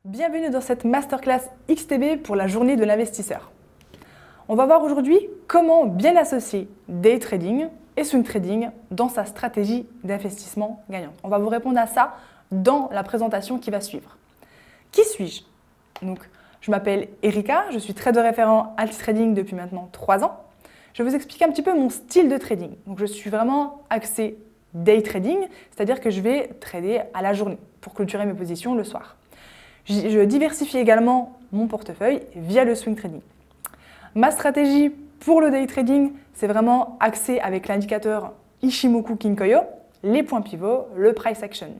Bienvenue dans cette masterclass XTB pour la journée de l'investisseur. On va voir aujourd'hui comment bien associer day trading et swing trading dans sa stratégie d'investissement gagnante. On va vous répondre à ça dans la présentation qui va suivre. Qui suis-je? Donc, je m'appelle Erika, je suis trader référent Altitrading depuis maintenant 3 ans. Je vais vous expliquer un petit peu mon style de trading. Donc, je suis vraiment axé day trading, c'est-à-dire que je vais trader à la journée pour clôturer mes positions le soir. Je diversifie également mon portefeuille via le swing trading. Ma stratégie pour le day trading, c'est vraiment axé avec l'indicateur Ichimoku Kinkoyo, les points pivots, le price action.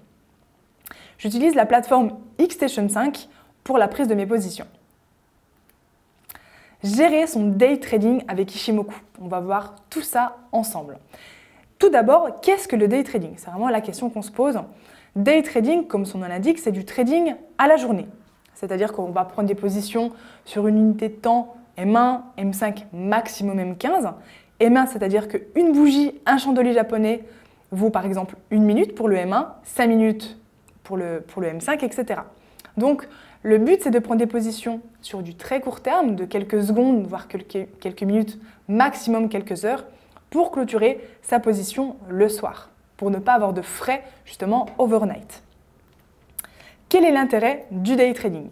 J'utilise la plateforme Xstation 5 pour la prise de mes positions. Gérer son day trading avec Ichimoku. On va voir tout ça ensemble. Tout d'abord, qu'est-ce que le day trading? C'est vraiment la question qu'on se pose. Day trading, comme son nom l'indique, c'est du trading à la journée. C'est-à-dire qu'on va prendre des positions sur une unité de temps M1, M5, maximum M15. M1, c'est-à-dire qu'une bougie, un chandelier japonais vaut par exemple 1 minute pour le M1, 5 minutes pour le M5, etc. Donc, le but, c'est de prendre des positions sur du très court terme, de quelques secondes, voire quelques minutes, maximum quelques heures, pour clôturer sa position le soir, pour ne pas avoir de frais, justement, overnight. Quel est l'intérêt du day trading?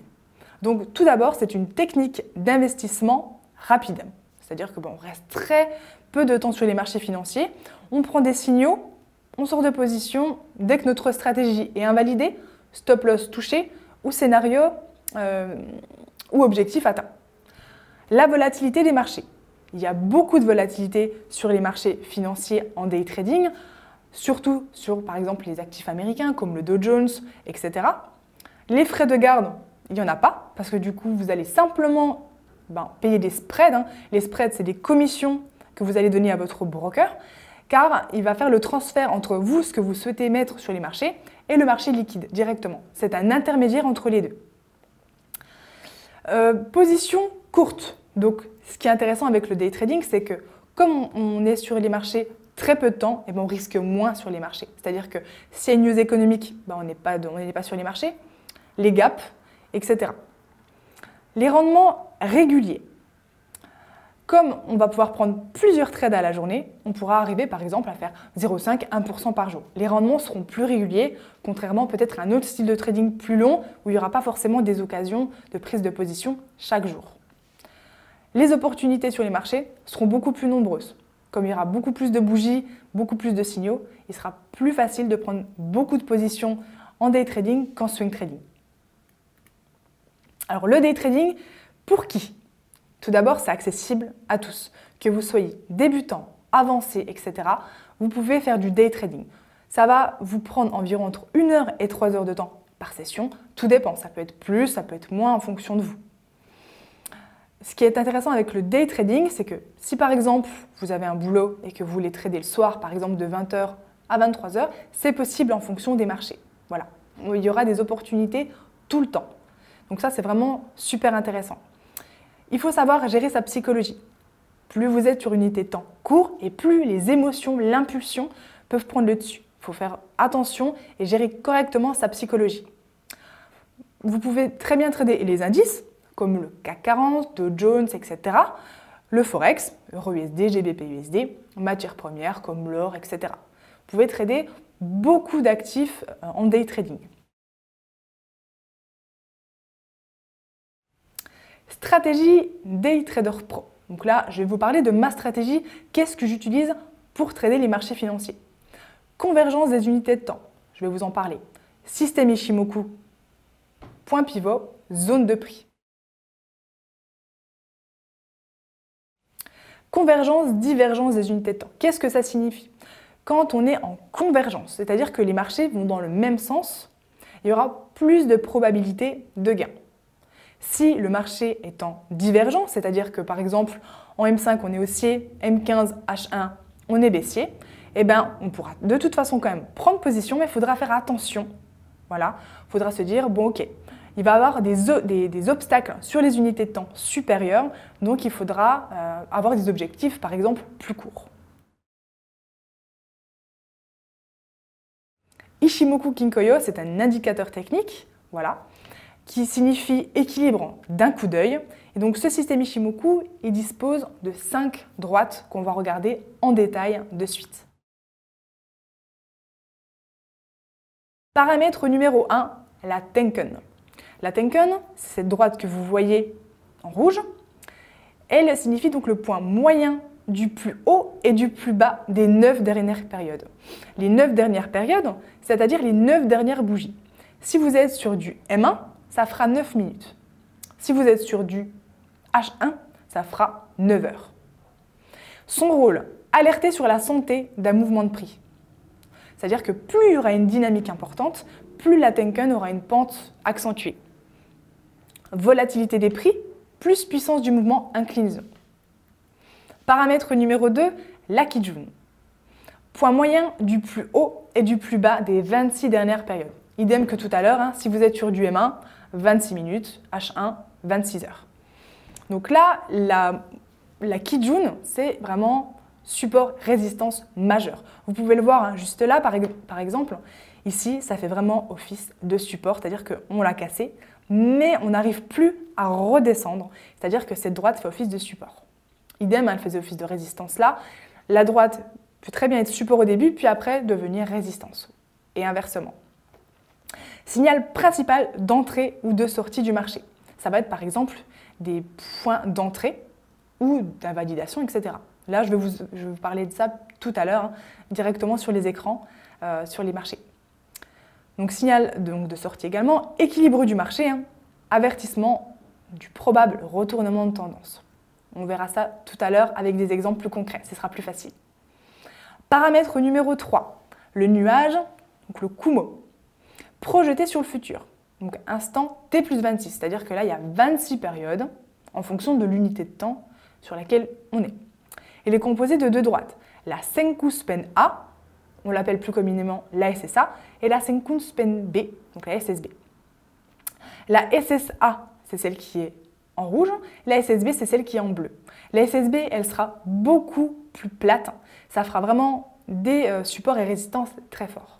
Donc, tout d'abord, c'est une technique d'investissement rapide. C'est-à-dire que on reste très peu de temps sur les marchés financiers, on prend des signaux, on sort de position, dès que notre stratégie est invalidée, stop loss touché ou scénario ou objectif atteint. La volatilité des marchés. Il y a beaucoup de volatilité sur les marchés financiers en day trading, surtout sur, par exemple, les actifs américains comme le Dow Jones, etc. Les frais de garde, il n'y en a pas, parce que du coup, vous allez simplement payer des spreads. Les spreads, c'est des commissions que vous allez donner à votre broker, car il va faire le transfert entre vous, ce que vous souhaitez mettre sur les marchés, et le marché liquide directement. C'est un intermédiaire entre les deux. Position courte. Donc, ce qui est intéressant avec le day trading, c'est que comme on est sur les marchés très peu de temps, on risque moins sur les marchés. C'est-à-dire que s'il y a une news économique, on n'est pas sur les marchés, les gaps, etc. Les rendements réguliers. Comme on va pouvoir prendre plusieurs trades à la journée, on pourra arriver par exemple à faire 0,5 à 1% par jour. Les rendements seront plus réguliers, contrairement peut-être à un autre style de trading plus long où il n'y aura pas forcément des occasions de prise de position chaque jour. Les opportunités sur les marchés seront beaucoup plus nombreuses. Comme il y aura beaucoup plus de bougies, beaucoup plus de signaux, il sera plus facile de prendre beaucoup de positions en day trading qu'en swing trading. Alors le day trading, pour qui? Tout d'abord, c'est accessible à tous. Que vous soyez débutant, avancé, etc., vous pouvez faire du day trading. Ça va vous prendre environ entre 1 heure et 3 heures de temps par session. Tout dépend, ça peut être plus, ça peut être moins en fonction de vous. Ce qui est intéressant avec le day trading, c'est que si par exemple, vous avez un boulot et que vous voulez trader le soir, par exemple de 20 h à 23 h, c'est possible en fonction des marchés. Voilà, il y aura des opportunités tout le temps. Donc ça, c'est vraiment super intéressant. Il faut savoir gérer sa psychologie. Plus vous êtes sur une unité de temps court et plus les émotions, l'impulsion peuvent prendre le dessus. Il faut faire attention et gérer correctement sa psychologie. Vous pouvez très bien trader les indices, comme le CAC 40, Dow Jones, etc. Le Forex, Euro-USD, GBP-USD, matières premières comme l'or, etc. Vous pouvez trader beaucoup d'actifs en day trading. Stratégie Day Trader Pro. Donc là, je vais vous parler de ma stratégie. Qu'est-ce que j'utilise pour trader les marchés financiers? Convergence des unités de temps. Je vais vous en parler. Système Ichimoku, point pivot, zone de prix. Convergence, divergence des unités de temps. Qu'est-ce que ça signifie? Quand on est en convergence, c'est-à-dire que les marchés vont dans le même sens, il y aura plus de probabilité de gain. Si le marché est en divergent, c'est-à-dire que par exemple en M5 on est haussier, M15, H1 on est baissier, on pourra de toute façon quand même prendre position, mais il faudra faire attention. Voilà, il faudra se dire, bon ok, il va y avoir des obstacles sur les unités de temps supérieures, donc il faudra avoir des objectifs par exemple plus courts. Ichimoku Kinkoyo, c'est un indicateur technique, voilà, qui signifie équilibre d'un coup d'œil. Et donc ce système Ishimoku, il dispose de 5 droites qu'on va regarder en détail de suite. Paramètre numéro 1, la Tenken. La Tenken, c'est cette droite que vous voyez en rouge. Elle signifie donc le point moyen du plus haut et du plus bas des 9 dernières périodes. Les 9 dernières périodes, c'est-à-dire les 9 dernières bougies. Si vous êtes sur du M1, ça fera 9 minutes. Si vous êtes sur du H1, ça fera 9 heures. Son rôle, alerter sur la santé d'un mouvement de prix. C'est-à-dire que plus il y aura une dynamique importante, plus la Tenken aura une pente accentuée. Volatilité des prix, plus puissance du mouvement inclinaison. Paramètre numéro 2, la Kijun. Point moyen du plus haut et du plus bas des 26 dernières périodes. Idem que tout à l'heure, si vous êtes sur du M1, 26 minutes, H1, 26 heures. Donc là, la Kijun, c'est vraiment support résistance majeur. Vous pouvez le voir juste là, par exemple. Ici, ça fait vraiment office de support, c'est-à-dire qu'on l'a cassé, mais on n'arrive plus à redescendre, c'est-à-dire que cette droite fait office de support. Idem, elle faisait office de résistance là. La droite peut très bien être support au début, puis après devenir résistance, et inversement. Signal principal d'entrée ou de sortie du marché. Ça va être par exemple des points d'entrée ou d'invalidation, etc. Là, je vais vous parler de ça tout à l'heure, directement sur les écrans, sur les marchés. Donc signal de sortie également, équilibre du marché, avertissement du probable retournement de tendance. On verra ça tout à l'heure avec des exemples plus concrets, ce sera plus facile. Paramètre numéro 3, le nuage, donc le Kumo, projeté sur le futur. Donc instant T plus 26, c'est-à-dire que là, il y a 26 périodes en fonction de l'unité de temps sur laquelle on est. Il est composé de 2 droites, la Senkou Spen A, on l'appelle plus communément la SSA, et la Senkou Spen B, donc la SSB. La SSA, c'est celle qui est en rouge, la SSB, c'est celle qui est en bleu. La SSB, elle sera beaucoup plus plate, ça fera vraiment des supports et résistances très forts.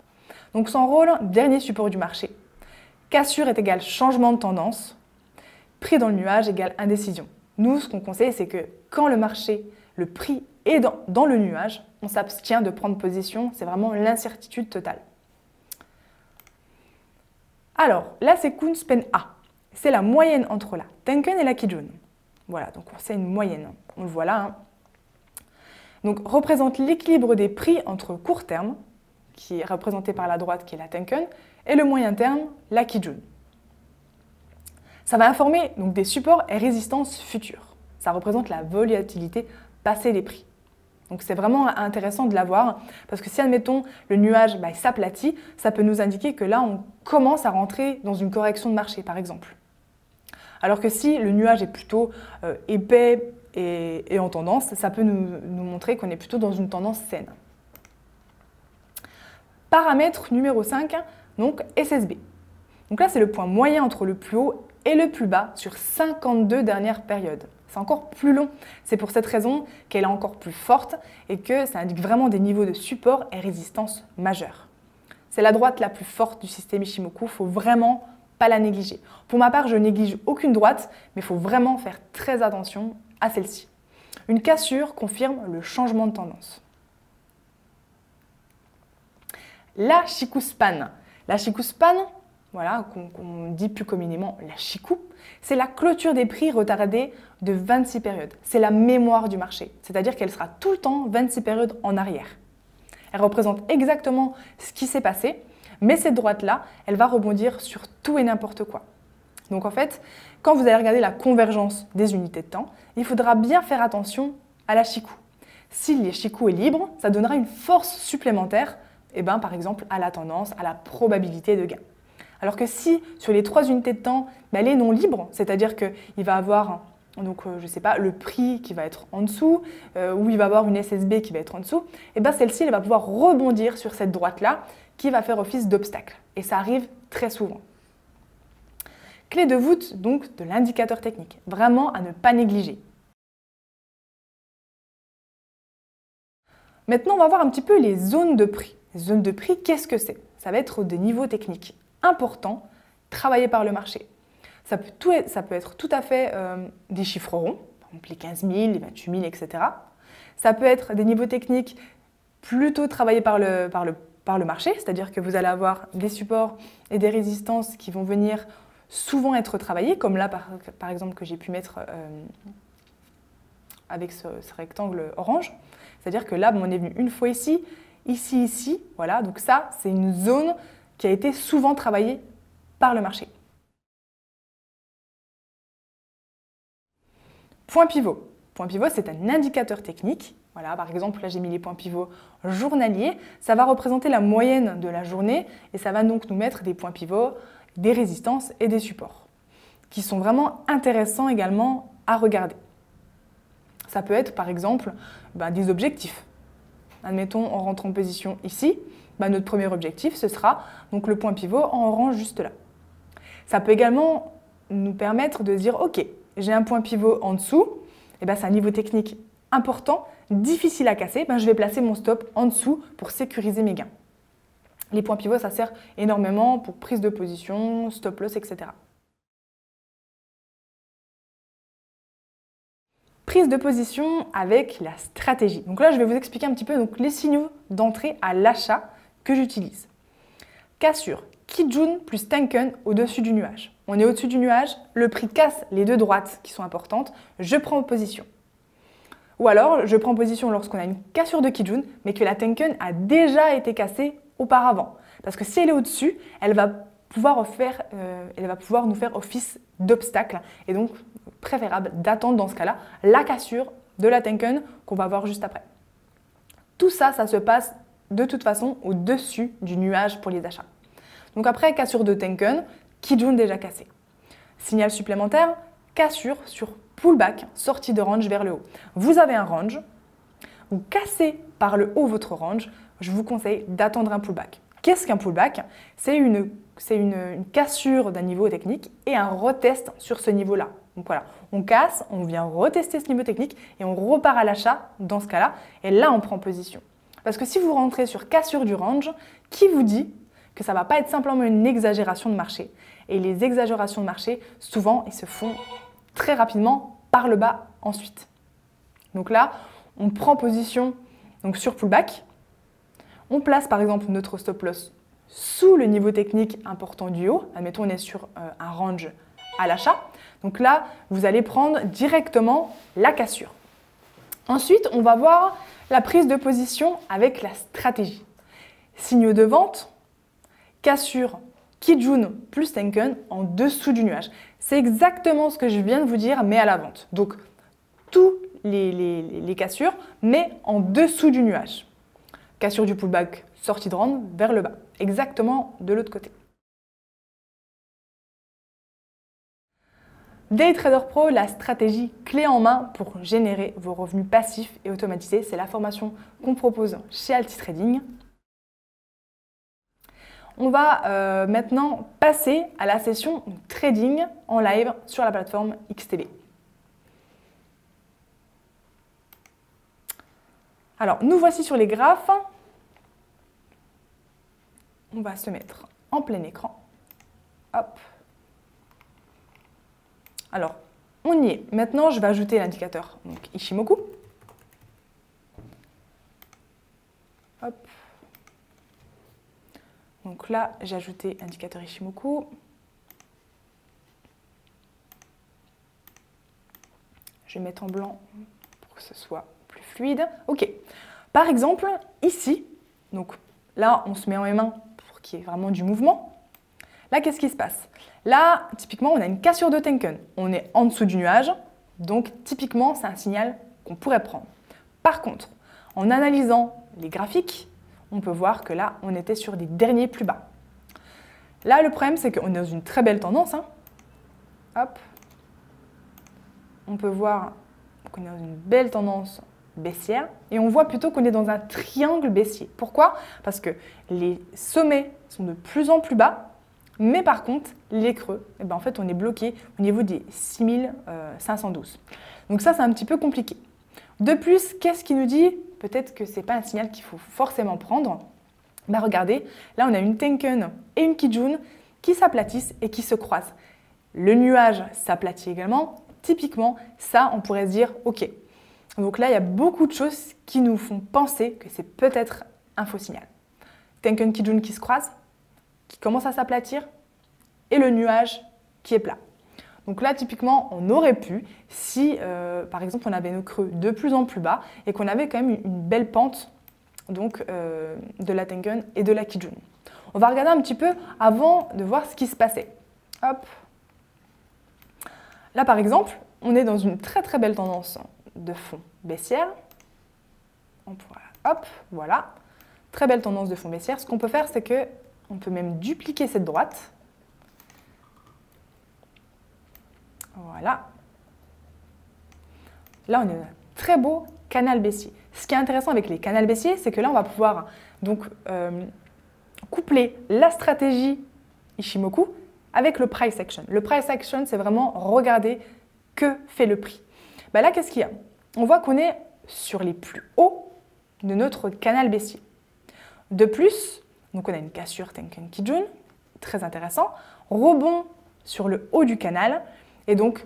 Donc son rôle, dernier support du marché. Cassure est égal changement de tendance, prix dans le nuage égale indécision. Nous, ce qu'on conseille, c'est que quand le marché, le prix est dans le nuage, on s'abstient de prendre position, c'est vraiment l'incertitude totale. Alors, là, c'est Senkou Spen A. C'est la moyenne entre la Tenken et la Kijun. Voilà, donc c'est une moyenne, on le voit là. Donc, représente l'équilibre des prix entre court terme, qui est représenté par la droite, qui est la Tenken, et le moyen terme, la Kijun. Ça va informer donc, des supports et résistances futures. Ça représente la volatilité passée des prix. Donc c'est vraiment intéressant de l'avoir, parce que si, admettons, le nuage s'aplatit, ça peut nous indiquer que là, on commence à rentrer dans une correction de marché, par exemple. Alors que si le nuage est plutôt épais et en tendance, ça peut nous montrer qu'on est plutôt dans une tendance saine. Paramètre numéro 5, donc SSB. Donc là, c'est le point moyen entre le plus haut et le plus bas sur 52 dernières périodes. C'est encore plus long. C'est pour cette raison qu'elle est encore plus forte et que ça indique vraiment des niveaux de support et résistance majeurs. C'est la droite la plus forte du système Ishimoku, il ne faut vraiment pas la négliger. Pour ma part, je néglige aucune droite, mais il faut vraiment faire très attention à celle-ci. Une cassure confirme le changement de tendance. La Shikuspan. La Shikuspan, voilà, qu'on dit plus communément la Shiku, c'est la clôture des prix retardée de 26 périodes. C'est la mémoire du marché, c'est-à-dire qu'elle sera tout le temps 26 périodes en arrière. Elle représente exactement ce qui s'est passé, mais cette droite-là, elle va rebondir sur tout et n'importe quoi. Donc en fait, quand vous allez regarder la convergence des unités de temps, il faudra bien faire attention à la Shiku. Si le Shiku est libre, ça donnera une force supplémentaire, par exemple à la tendance, à la probabilité de gain. Alors que si sur les 3 unités de temps, elle est non libre, c'est-à-dire qu'il va avoir je sais pas, le prix qui va être en dessous, ou il va avoir une SSB qui va être en dessous, celle-ci, elle va pouvoir rebondir sur cette droite-là qui va faire office d'obstacle. Et ça arrive très souvent. Clé de voûte donc de l'indicateur technique, vraiment à ne pas négliger. Maintenant, on va voir un petit peu les zones de prix. Les zones de prix, qu'est-ce que c'est? Ça va être des niveaux techniques importants travaillés par le marché. Ça peut être tout à fait des chiffres ronds, par exemple les 15 000, les 28 000, etc. Ça peut être des niveaux techniques plutôt travaillés par le marché, c'est-à-dire que vous allez avoir des supports et des résistances qui vont venir souvent être travaillés, comme là par exemple que j'ai pu mettre avec ce rectangle orange. C'est-à-dire que là, on est venu une fois ici, ici, voilà. Donc ça, c'est une zone qui a été souvent travaillée par le marché. Point pivot. Point pivot, c'est un indicateur technique. Voilà, par exemple, là, j'ai mis les points pivots journaliers. Ça va représenter la moyenne de la journée et ça va donc nous mettre des points pivots, des résistances et des supports qui sont vraiment intéressants également à regarder. Ça peut être, par exemple, des objectifs. Admettons, on rentre en position ici. Notre premier objectif, ce sera donc le point pivot en orange juste là. Ça peut également nous permettre de dire, OK, j'ai un point pivot en dessous, c'est un niveau technique important, difficile à casser, je vais placer mon stop en dessous pour sécuriser mes gains. Les points pivots, ça sert énormément pour prise de position, stop loss, etc. Prise de position avec la stratégie. Donc là, je vais vous expliquer un petit peu les signaux d'entrée à l'achat que j'utilise. Cassure, Kijun plus Tenkan au-dessus du nuage. On est au-dessus du nuage, le prix casse les deux droites qui sont importantes, je prends position. Ou alors, je prends position lorsqu'on a une cassure de Kijun, mais que la Tenkan a déjà été cassée auparavant. Parce que si elle est au-dessus, elle va pouvoir nous faire office d'obstacle. Et donc, préférable d'attendre dans ce cas-là la cassure de la Tenkan qu'on va voir juste après. Tout ça, ça se passe de toute façon au-dessus du nuage pour les achats. Donc après, cassure de Tenkan, Kijun déjà cassé. Signal supplémentaire, cassure sur pullback, sortie de range vers le haut. Vous avez un range, vous cassez par le haut votre range, je vous conseille d'attendre un pullback. Qu'est-ce qu'un pullback? C'est une cassure d'un niveau technique et un retest sur ce niveau-là. Donc voilà, on casse, on vient retester ce niveau technique et on repart à l'achat dans ce cas-là. Et là, on prend position. Parce que si vous rentrez sur cassure du range, qui vous dit que ça ne va pas être simplement une exagération de marché? Et les exagérations de marché, souvent, ils se font très rapidement par le bas ensuite. Donc là, on prend position sur pullback. On place par exemple notre stop loss sous le niveau technique important du haut. Admettons, on est sur un range à l'achat. Donc là, vous allez prendre directement la cassure. Ensuite, on va voir la prise de position avec la stratégie. Signe de vente, cassure Kijun plus Tenkan en dessous du nuage. C'est exactement ce que je viens de vous dire, mais à la vente. Donc, tous les cassures, mais en dessous du nuage. Cassure du pullback, sortie de range vers le bas. Exactement de l'autre côté. Day Trader Pro, la stratégie clé en main pour générer vos revenus passifs et automatisés. C'est la formation qu'on propose chez Altitrading. On va maintenant passer à la session trading en live sur la plateforme XTB. Alors, nous voici sur les graphes. On va se mettre en plein écran. Hop. Alors, on y est. Maintenant, je vais ajouter l'indicateur Ichimoku. Hop. Donc là, j'ai ajouté l'indicateur Ichimoku. Je vais mettre en blanc pour que ce soit plus fluide. OK. Par exemple, ici, donc là, on se met en M1 pour qu'il y ait vraiment du mouvement. Là, qu'est-ce qui se passe? Là, typiquement, on a une cassure de Tenkan. On est en dessous du nuage, donc typiquement, c'est un signal qu'on pourrait prendre. Par contre, en analysant les graphiques, on peut voir que là, on était sur des derniers plus bas. Là, le problème, c'est qu'on est dans une très belle tendance. Hop. On peut voir qu'on est dans une belle tendance baissière et on voit plutôt qu'on est dans un triangle baissier. Pourquoi? Parce que les sommets sont de plus en plus bas, mais par contre, les creux, en fait, on est bloqué au niveau des 6512. Donc ça, c'est un petit peu compliqué. De plus, qu'est-ce qui nous dit? Peut-être que ce n'est pas un signal qu'il faut forcément prendre. Regardez, là, on a une Tenkan et une Kijun qui s'aplatissent et qui se croisent. Le nuage s'aplatit également. Typiquement, ça, on pourrait se dire « Ok ». Donc là, il y a beaucoup de choses qui nous font penser que c'est peut-être un faux signal. Tenkan Kijun qui se croise, qui commence à s'aplatir, et le nuage qui est plat. Donc là, typiquement, on aurait pu, si par exemple on avait nos creux de plus en plus bas et qu'on avait quand même une belle pente donc, de la Tenkan et de la Kijun. On va regarder un petit peu avant de voir ce qui se passait. Hop. Là, par exemple, on est dans une très très belle tendance de fond baissière. Hop, voilà. Très belle tendance de fond baissière. Ce qu'on peut faire, c'est qu'on peut même dupliquer cette droite. Voilà. Là, on a un très beau canal baissier. Ce qui est intéressant avec les canals baissiers, c'est que là, on va pouvoir donc coupler la stratégie Ichimoku avec le price action. Le price action, c'est vraiment regarder que fait le prix. Bah là, qu'est-ce qu'il y a? On voit qu'on est sur les plus hauts de notre canal baissier. De plus, donc on a une cassure Tenkan Kijun, très intéressant, rebond sur le haut du canal. Et donc,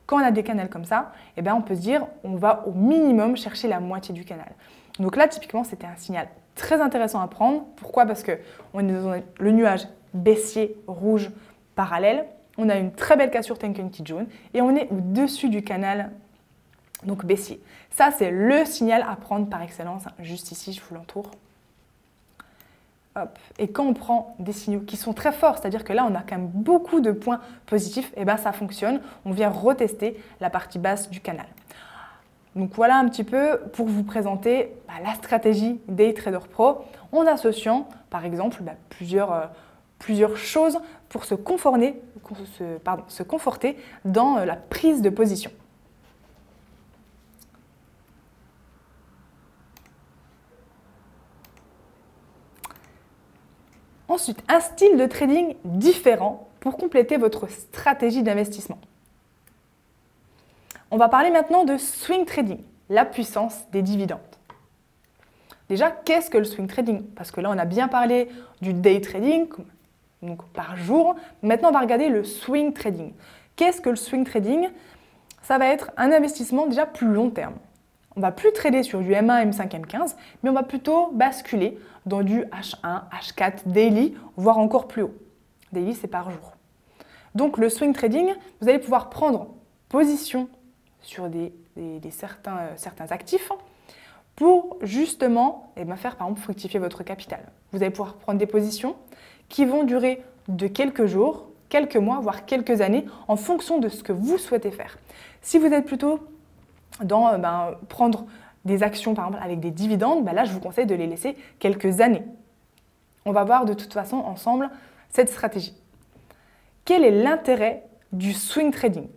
quand on a des canals comme ça, eh bien, on peut se dire on va au minimum chercher la moitié du canal. Donc là, typiquement, c'était un signal très intéressant à prendre. Pourquoi? Parce qu'on est dans le nuage baissier rouge parallèle. On a une très belle cassure Tenkan Kijun et on est au-dessus du canal donc baissier. Ça, c'est le signal à prendre par excellence. Juste ici, je vous l'entoure. Hop. Et quand on prend des signaux qui sont très forts, c'est-à-dire que là, on a quand même beaucoup de points positifs, et bien ça fonctionne. On vient retester la partie basse du canal. Donc voilà un petit peu pour vous présenter la stratégie Day Trader Pro en associant par exemple plusieurs choses pour se conforter dans la prise de position. Ensuite, un style de trading différent pour compléter votre stratégie d'investissement. On va parler maintenant de swing trading, la puissance des dividendes. Déjà, qu'est-ce que le swing trading? Parce que là, on a bien parlé du day trading, donc par jour. Maintenant, on va regarder le swing trading. Qu'est-ce que le swing trading? Ça va être un investissement déjà plus long terme. On ne va plus trader sur du M1, M5, M15, mais on va plutôt basculer dans du H1, H4, daily, voire encore plus haut. Daily, c'est par jour. Donc, le swing trading, vous allez pouvoir prendre position sur certains actifs pour justement faire par exemple fructifier votre capital. Vous allez pouvoir prendre des positions qui vont durer de quelques jours, quelques mois, voire quelques années en fonction de ce que vous souhaitez faire. Si vous êtes plutôt dans prendre des actions par exemple avec des dividendes, là je vous conseille de les laisser quelques années. On va voir de toute façon ensemble cette stratégie. Quel est l'intérêt du swing trading?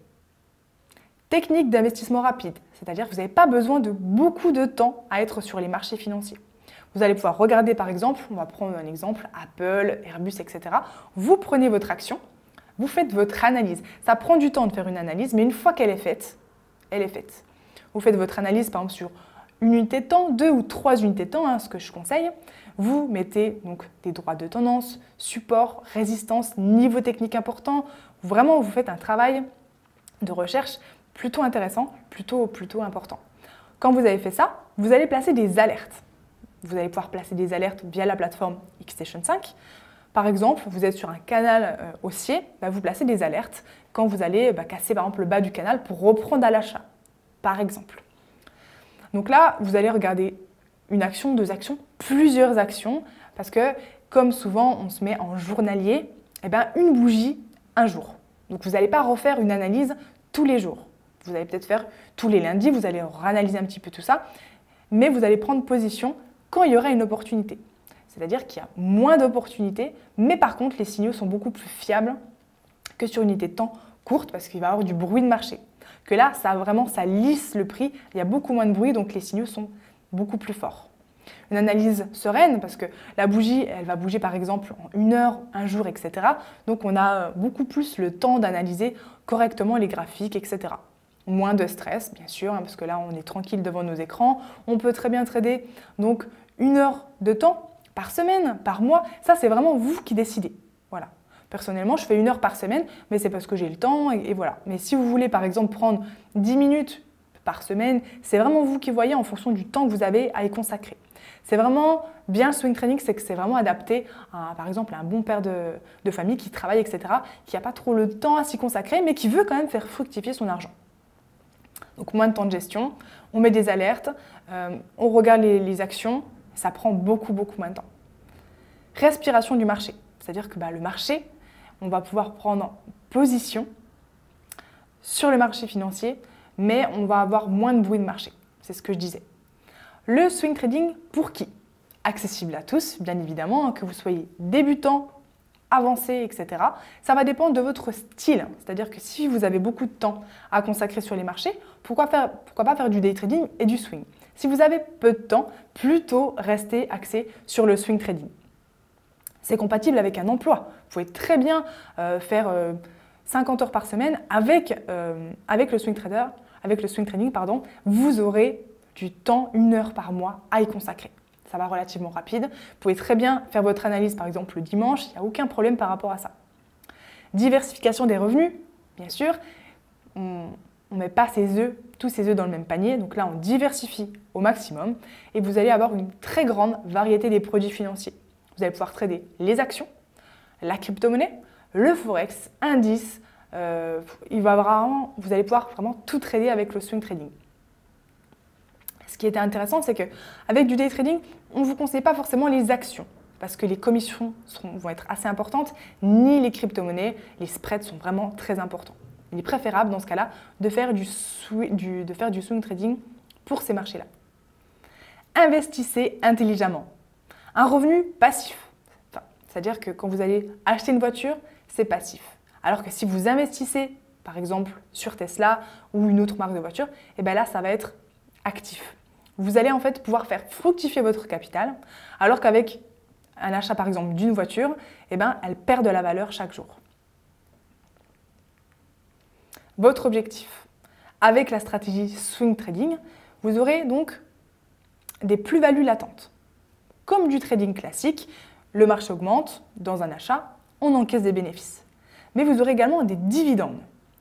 Technique d'investissement rapide, c'est-à-dire que vous n'avez pas besoin de beaucoup de temps à être sur les marchés financiers. Vous allez pouvoir regarder par exemple, on va prendre un exemple, Apple, Airbus, etc. Vous prenez votre action, vous faites votre analyse. Ça prend du temps de faire une analyse, mais une fois qu'elle est faite, elle est faite. Vous faites votre analyse par exemple sur une unité de temps, 2 ou 3 unités de temps, ce que je conseille. Vous mettez donc des droits de tendance, support, résistance, niveau technique important. Vraiment, vous faites un travail de recherche plutôt intéressant, plutôt important. Quand vous avez fait ça, vous allez placer des alertes. Vous allez pouvoir placer des alertes via la plateforme Xstation 5. Par exemple, vous êtes sur un canal haussier, vous placez des alertes quand vous allez casser par exemple le bas du canal pour reprendre à l'achat, par exemple. Donc là, vous allez regarder une action, 2 actions, plusieurs actions, parce que comme souvent on se met en journalier, une bougie, un jour. Donc vous n'allez pas refaire une analyse tous les jours. Vous allez peut-être faire tous les lundis, vous allez réanalyser un petit peu tout ça, mais vous allez prendre position quand il y aura une opportunité. C'est-à-dire qu'il y a moins d'opportunités, mais par contre les signaux sont beaucoup plus fiables que sur une unité de temps courte parce qu'il va y avoir du bruit de marché. Que là, ça lisse le prix, il y a beaucoup moins de bruit, donc les signaux sont beaucoup plus forts. Une analyse sereine, parce que la bougie, elle va bouger par exemple en 1 heure, 1 jour, etc. Donc on a beaucoup plus le temps d'analyser correctement les graphiques, etc. Moins de stress, bien sûr, parce que là, on est tranquille devant nos écrans. On peut très bien trader donc 1 heure de temps par semaine, par mois. Ça, c'est vraiment vous qui décidez. Voilà. Personnellement, je fais 1 heure par semaine, mais c'est parce que j'ai le temps et voilà. Mais si vous voulez par exemple prendre 10 minutes par semaine, c'est vraiment vous qui voyez en fonction du temps que vous avez à y consacrer. C'est vraiment bien le swing trading, c'est que c'est vraiment adapté à, par exemple, à un bon père de famille qui travaille, etc., qui n'a pas trop le temps à s'y consacrer, mais qui veut quand même faire fructifier son argent. Donc moins de temps de gestion, on met des alertes, on regarde les actions, ça prend beaucoup moins de temps. Respiration du marché, c'est-à-dire que le marché, on va pouvoir prendre position sur le marché financier, mais on va avoir moins de bruit de marché. C'est ce que je disais. Le swing trading, pour qui? Accessible à tous, bien évidemment, que vous soyez débutant, avancé, etc. Ça va dépendre de votre style. C'est-à-dire que si vous avez beaucoup de temps à consacrer sur les marchés, pourquoi pas faire du day trading et du swing? Si vous avez peu de temps, plutôt rester axé sur le swing trading. C'est compatible avec un emploi. Vous pouvez très bien faire 50 heures par semaine avec le swing trading, vous aurez du temps, 1 heure par mois à y consacrer. Ça va relativement rapide. Vous pouvez très bien faire votre analyse par exemple le dimanche, il n'y a aucun problème par rapport à ça. Diversification des revenus, bien sûr. On ne met pas tous ses œufs dans le même panier, donc là on diversifie au maximum et vous allez avoir une très grande variété des produits financiers. Vous allez pouvoir trader les actions, la crypto-monnaie, le forex, indices. Vous allez pouvoir vraiment tout trader avec le swing trading. Ce qui était intéressant, c'est qu'avec du day trading, on ne vous conseille pas forcément les actions parce que les commissions vont être assez importantes, ni les crypto-monnaies, les spreads sont vraiment très importants. Il est préférable dans ce cas-là de faire du swing trading pour ces marchés-là. Investissez intelligemment. Un revenu passif, c'est-à-dire que quand vous allez acheter une voiture, c'est passif. Alors que si vous investissez, par exemple, sur Tesla ou une autre marque de voiture, et bien là, ça va être actif. Vous allez en fait pouvoir faire fructifier votre capital, alors qu'avec un achat, par exemple, d'une voiture, elle perd de la valeur chaque jour. Votre objectif. Avec la stratégie swing trading, vous aurez donc des plus-values latentes. Comme du trading classique, le marché augmente, dans un achat, on encaisse des bénéfices. Mais vous aurez également des dividendes.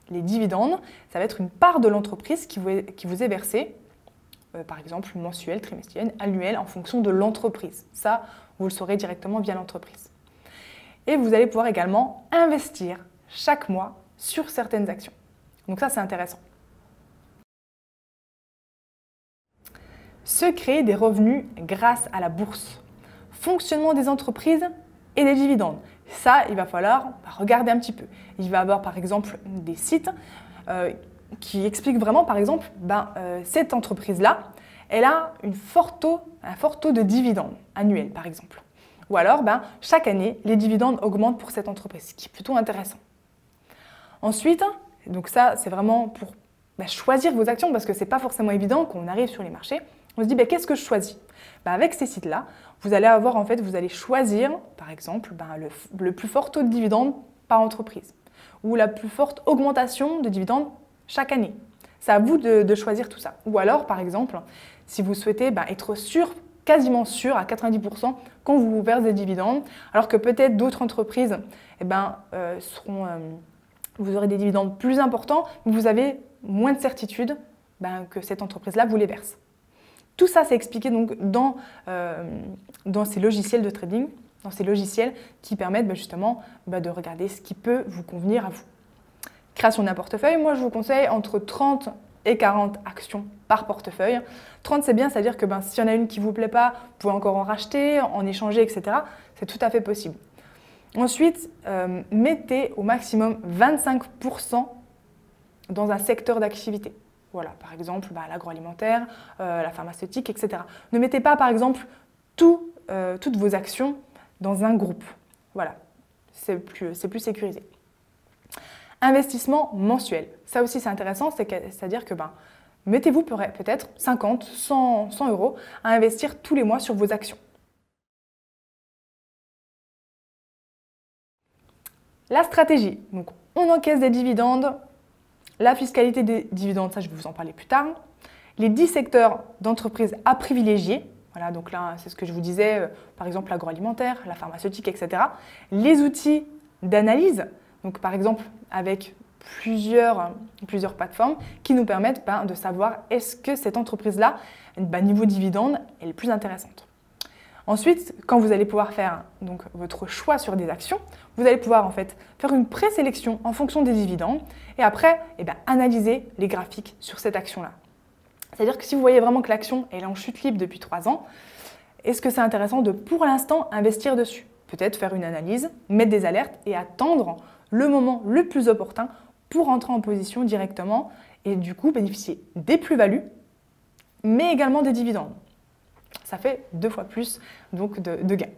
Les dividendes, ça va être une part de l'entreprise qui vous est versée, par exemple mensuelle, trimestrielle, annuelle, en fonction de l'entreprise. Ça, vous le saurez directement via l'entreprise. Et vous allez pouvoir également investir chaque mois sur certaines actions. Donc ça, c'est intéressant. Se créer des revenus grâce à la bourse. Fonctionnement des entreprises et des dividendes. Ça, il va falloir regarder un petit peu. Il va y avoir par exemple des sites qui expliquent vraiment, par exemple, cette entreprise-là, elle a un fort taux de dividendes annuels, par exemple. Ou alors, chaque année, les dividendes augmentent pour cette entreprise, ce qui est plutôt intéressant. Ensuite, donc ça, c'est vraiment pour choisir vos actions, parce que ce n'est pas forcément évident quand on arrive sur les marchés. On se dit, qu'est-ce que je choisis? Avec ces sites-là, vous allez choisir, par exemple, le plus fort taux de dividendes par entreprise ou la plus forte augmentation de dividendes chaque année. C'est à vous de choisir tout ça. Ou alors, par exemple, si vous souhaitez être sûr, quasiment sûr à 90% qu'on vous verse des dividendes, alors que peut-être d'autres entreprises vous aurez des dividendes plus importants, mais vous avez moins de certitude que cette entreprise-là vous les verse. Tout ça, c'est expliqué donc dans ces logiciels de trading, dans ces logiciels qui permettent justement de regarder ce qui peut vous convenir à vous. Création d'un portefeuille, moi je vous conseille entre 30 et 40 actions par portefeuille. 30 c'est bien, c'est-à-dire que s'il y en a une qui ne vous plaît pas, vous pouvez encore en racheter, en échanger, etc. C'est tout à fait possible. Ensuite, mettez au maximum 25% dans un secteur d'activité. Voilà, par exemple, l'agroalimentaire, la pharmaceutique, etc. Ne mettez pas, par exemple, toutes vos actions dans un groupe. Voilà, c'est plus sécurisé. Investissement mensuel. Ça aussi, c'est intéressant, c'est-à-dire que mettez-vous peut-être 50, 100 euros à investir tous les mois sur vos actions. La stratégie. Donc, on encaisse des dividendes. La fiscalité des dividendes, ça je vais vous en parler plus tard. Les 10 secteurs d'entreprise à privilégier. Voilà, donc là, c'est ce que je vous disais, par exemple l'agroalimentaire, la pharmaceutique, etc. Les outils d'analyse, donc par exemple avec plusieurs plateformes qui nous permettent de savoir est-ce que cette entreprise-là, niveau dividende, est la plus intéressante. Ensuite, quand vous allez pouvoir faire donc, votre choix sur des actions, vous allez pouvoir en fait faire une présélection en fonction des dividendes et après analyser les graphiques sur cette action-là. C'est-à-dire que si vous voyez vraiment que l'action est en chute libre depuis 3 ans, est-ce que c'est intéressant de pour l'instant investir dessus? Peut-être faire une analyse, mettre des alertes et attendre le moment le plus opportun pour entrer en position directement et du coup bénéficier des plus-values, mais également des dividendes. Ça fait 2 fois plus donc, de gains.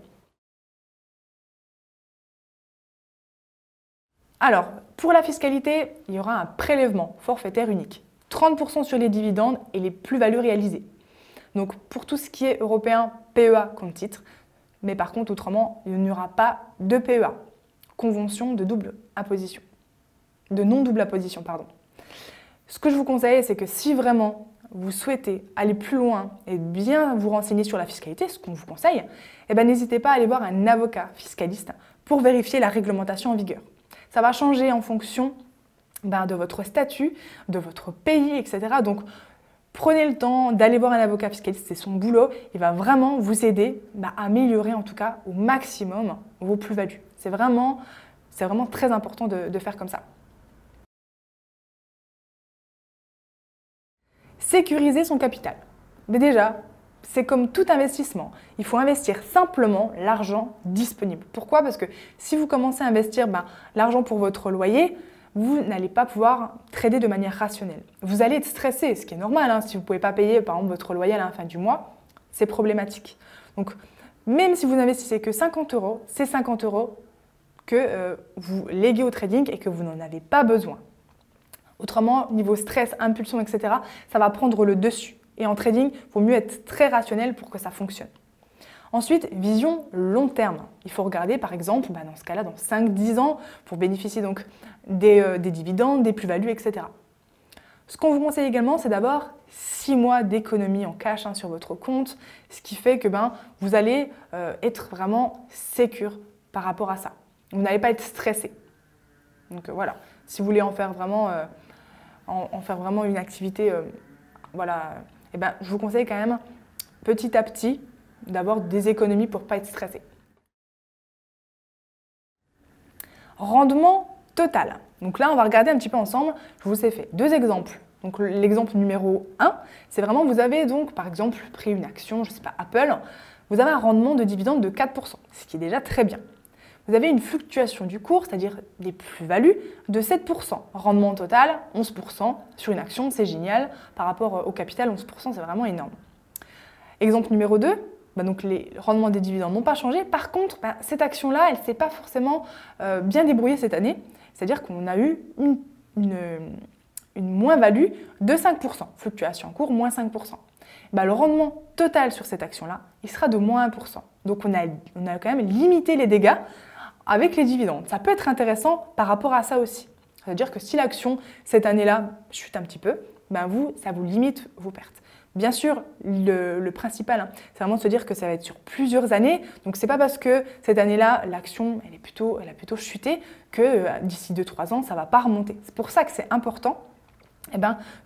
Alors, pour la fiscalité, il y aura un prélèvement forfaitaire unique. 30% sur les dividendes et les plus-values réalisées. Donc, pour tout ce qui est européen, PEA compte titre. Mais par contre, autrement, il n'y aura pas de PEA. Convention de double imposition. De non-double imposition, pardon. Ce que je vous conseille, c'est que si vraiment vous souhaitez aller plus loin et bien vous renseigner sur la fiscalité, ce qu'on vous conseille, n'hésitez pas à aller voir un avocat fiscaliste pour vérifier la réglementation en vigueur. Ça va changer en fonction de votre statut, de votre pays, etc. Donc, prenez le temps d'aller voir un avocat fiscaliste, c'est son boulot. Il va vraiment vous aider à améliorer en tout cas au maximum vos plus-values. C'est vraiment très important de faire comme ça. Sécuriser son capital. Mais déjà, c'est comme tout investissement. Il faut investir simplement l'argent disponible. Pourquoi? Parce que si vous commencez à investir l'argent pour votre loyer, vous n'allez pas pouvoir trader de manière rationnelle. Vous allez être stressé, ce qui est normal. Si vous ne pouvez pas payer par exemple votre loyer à la fin du mois, c'est problématique. Donc, même si vous n'investissez que 50 €, c'est 50 € que vous léguez au trading et que vous n'en avez pas besoin. Autrement, niveau stress, impulsion, etc., ça va prendre le dessus. Et en trading, il vaut mieux être très rationnel pour que ça fonctionne. Ensuite, vision long terme. Il faut regarder par exemple, dans ce cas-là, dans 5-10 ans, pour bénéficier donc des dividendes, des plus-values, etc. Ce qu'on vous conseille également, c'est d'avoir 6 mois d'économie en cash sur votre compte, ce qui fait que vous allez être vraiment sécure par rapport à ça. Vous n'allez pas être stressé. Donc voilà, si vous voulez en faire vraiment, une activité, je vous conseille quand même petit à petit d'avoir des économies pour ne pas être stressé. Rendement total. Donc là, on va regarder un petit peu ensemble. Je vous ai fait 2 exemples. Donc l'exemple numéro 1, c'est vraiment, vous avez donc par exemple pris une action, je ne sais pas, Apple, vous avez un rendement de dividende de 4%, ce qui est déjà très bien. Vous avez une fluctuation du cours, c'est-à-dire des plus-values, de 7%. Rendement total, 11%. Sur une action, c'est génial. Par rapport au capital, 11%, c'est vraiment énorme. Exemple numéro 2, donc les rendements des dividendes n'ont pas changé. Par contre, cette action-là, elle ne s'est pas forcément bien débrouillée cette année. C'est-à-dire qu'on a eu une moins-value de 5%. Fluctuation en cours, moins 5%. Le rendement total sur cette action-là, il sera de moins 1%. Donc on a quand même limité les dégâts avec les dividendes. Ça peut être intéressant par rapport à ça aussi. C'est-à-dire que si l'action, cette année-là, chute un petit peu, ça vous limite vos pertes. Bien sûr, le principal, c'est vraiment de se dire que ça va être sur plusieurs années. Donc, ce n'est pas parce que cette année-là, l'action, elle a plutôt chuté que d'ici 2-3 ans, ça ne va pas remonter. C'est pour ça que c'est important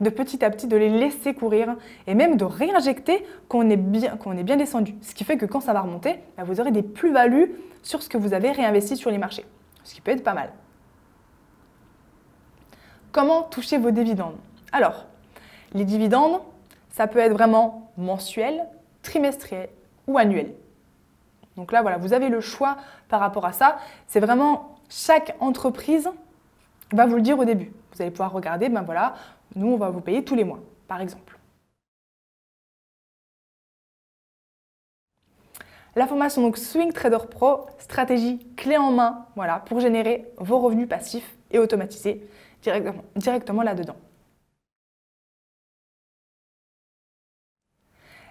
de petit à petit de les laisser courir et même de réinjecter quand on est bien descendu. Ce qui fait que quand ça va remonter, vous aurez des plus-values sur ce que vous avez réinvesti sur les marchés, ce qui peut être pas mal. Comment toucher vos dividendes? Alors, les dividendes, ça peut être vraiment mensuel, trimestriel ou annuel. Donc là, voilà, vous avez le choix par rapport à ça. C'est vraiment chaque entreprise va vous le dire au début. Vous allez pouvoir regarder, nous, on va vous payer tous les mois, par exemple. La formation donc Swing Trader Pro, stratégie clé en main, pour générer vos revenus passifs et automatisés directement là-dedans.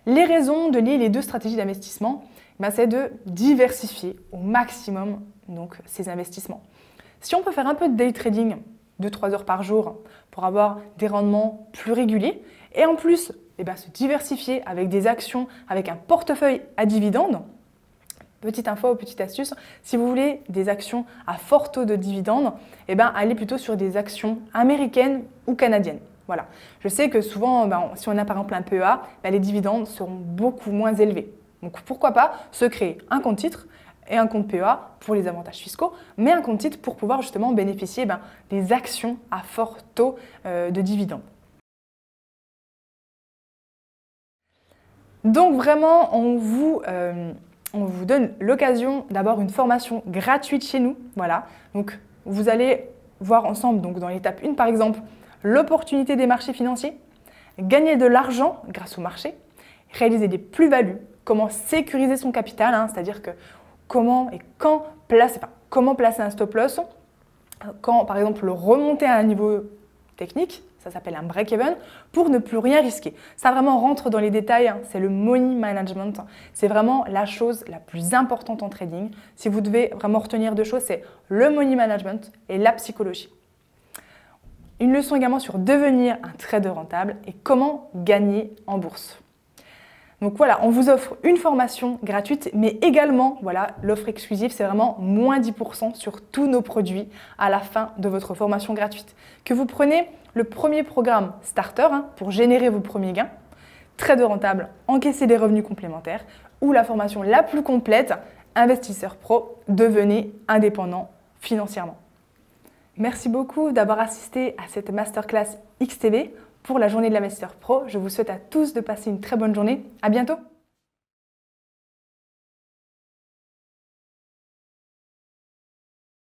Les raisons de lier les 2 stratégies d'investissement, c'est de diversifier au maximum donc, ces investissements. Si on peut faire un peu de day trading, 2-3 heures par jour, pour avoir des rendements plus réguliers, et en plus se diversifier avec des actions, avec un portefeuille à dividendes, Petite info, petite astuce, si vous voulez des actions à fort taux de dividendes, eh ben, allez plutôt sur des actions américaines ou canadiennes. Voilà. Je sais que souvent, si on a par exemple un PEA, les dividendes seront beaucoup moins élevés. Donc pourquoi pas se créer un compte titre et un compte PEA pour les avantages fiscaux, mais un compte titre pour pouvoir justement bénéficier des actions à fort taux de dividendes. Donc vraiment, on vous donne l'occasion d'avoir une formation gratuite chez nous. Voilà. Donc vous allez voir ensemble, donc dans l'étape 1 par exemple, l'opportunité des marchés financiers, gagner de l'argent grâce au marché, réaliser des plus-values, comment sécuriser son capital, c'est-à-dire que comment et quand comment placer un stop loss, quand par exemple le remonter à un niveau technique, ça s'appelle un break-even, pour ne plus rien risquer. Ça vraiment rentre dans les détails, c'est le money management. C'est vraiment la chose la plus importante en trading. Si vous devez vraiment retenir deux choses, c'est le money management et la psychologie. Une leçon également sur devenir un trader rentable et comment gagner en bourse. Donc voilà, on vous offre une formation gratuite, mais également, voilà, l'offre exclusive, c'est vraiment moins 10% sur tous nos produits à la fin de votre formation gratuite. Que vous prenez le premier programme Starter pour générer vos premiers gains, Trader rentable, encaisser des revenus complémentaires, ou la formation la plus complète, Investisseur Pro, devenez indépendant financièrement. Merci beaucoup d'avoir assisté à cette masterclass XTB pour la journée de l'investisseur pro. Je vous souhaite à tous de passer une très bonne journée. À bientôt!